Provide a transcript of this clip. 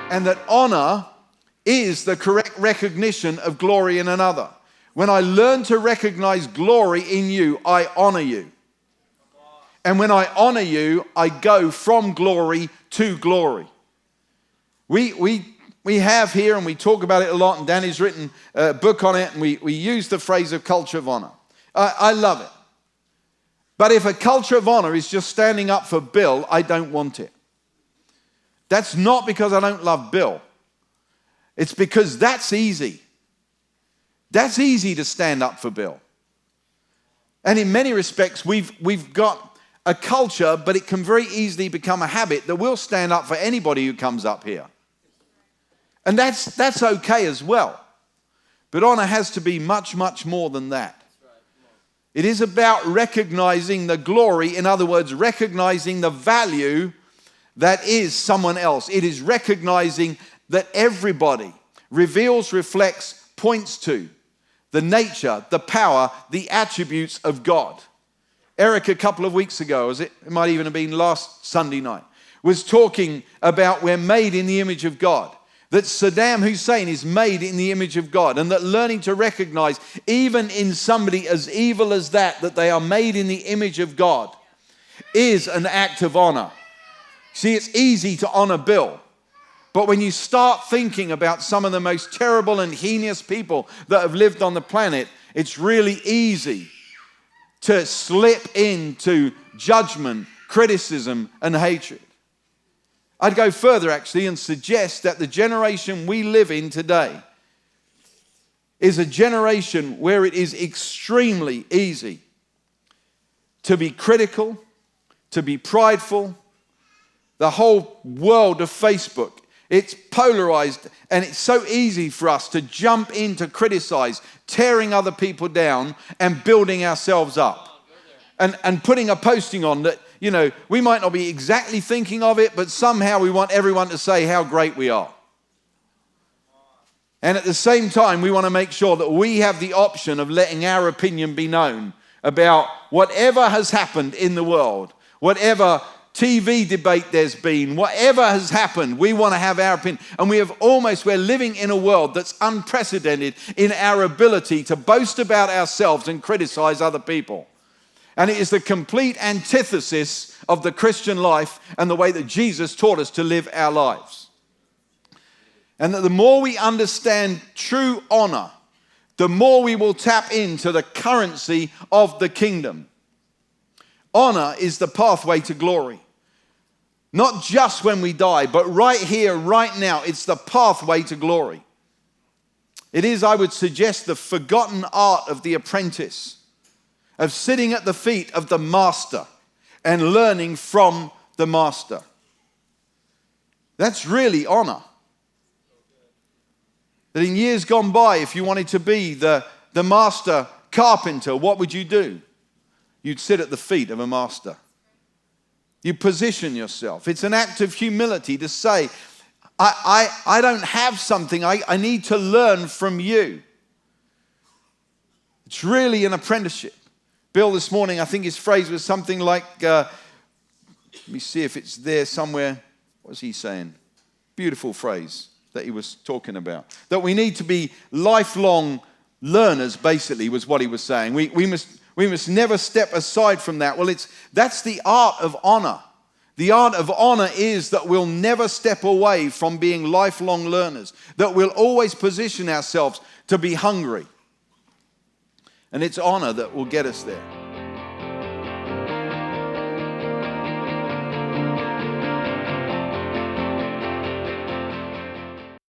And that honor is the correct recognition of glory in another. When I learn to recognize glory in you, I honor you. And when I honor you, I go from glory to glory. We have here, and we talk about it a lot, and Danny's written a book on it, and we use the phrase of culture of honor. I love it. But if a culture of honor is just standing up for Bill, I don't want it. That's not because I don't love Bill. It's because that's easy. That's easy to stand up for Bill. And in many respects, we've got a culture, but it can very easily become a habit that will stand up for anybody who comes up here. And that's okay as well. But honor has to be much, much more than that. It is about recognizing the glory, in other words, recognizing the value that is someone else. It is recognizing that everybody reveals, reflects, points to the nature, the power, the attributes of God. Eric, a couple of weeks ago, it might even have been last Sunday night, was talking about we're made in the image of God. That Saddam Hussein is made in the image of God, and that learning to recognize, even in somebody as evil as that they are made in the image of God, is an act of honor. See, it's easy to honor Bill, but when you start thinking about some of the most terrible and heinous people that have lived on the planet, it's really easy to slip into judgment, criticism, and hatred. I'd go further actually and suggest that the generation we live in today is a generation where it is extremely easy to be critical, to be prideful. The whole world of Facebook, it's polarized, and it's so easy for us to jump in to criticize, tearing other people down and building ourselves up. And putting a posting on that, you know, we might not be exactly thinking of it, but somehow we want everyone to say how great we are. And at the same time, we want to make sure that we have the option of letting our opinion be known about whatever has happened in the world, whatever TV debate there's been, whatever has happened, we want to have our opinion. And we're living in a world that's unprecedented in our ability to boast about ourselves and criticize other people. And it is the complete antithesis of the Christian life and the way that Jesus taught us to live our lives. And that the more we understand true honor, the more we will tap into the currency of the kingdom. Honor is the pathway to glory. Not just when we die, but right here, right now, it's the pathway to glory. It is, I would suggest, the forgotten art of the apprentice, of sitting at the feet of the master and learning from the master. That's really honor. That in years gone by, if you wanted to be the master carpenter, what would you do? You'd sit at the feet of a master. You position yourself. It's an act of humility to say, I don't have something. I need to learn from you. It's really an apprenticeship. Bill this morning, I think his phrase was something like, let me see if it's there somewhere. What was he saying? Beautiful phrase that he was talking about. That we need to be lifelong learners, basically, was what he was saying. We must never step aside from that. Well, that's the art of honor. The art of honor is that we'll never step away from being lifelong learners. That we'll always position ourselves to be hungry. And it's honor that will get us there.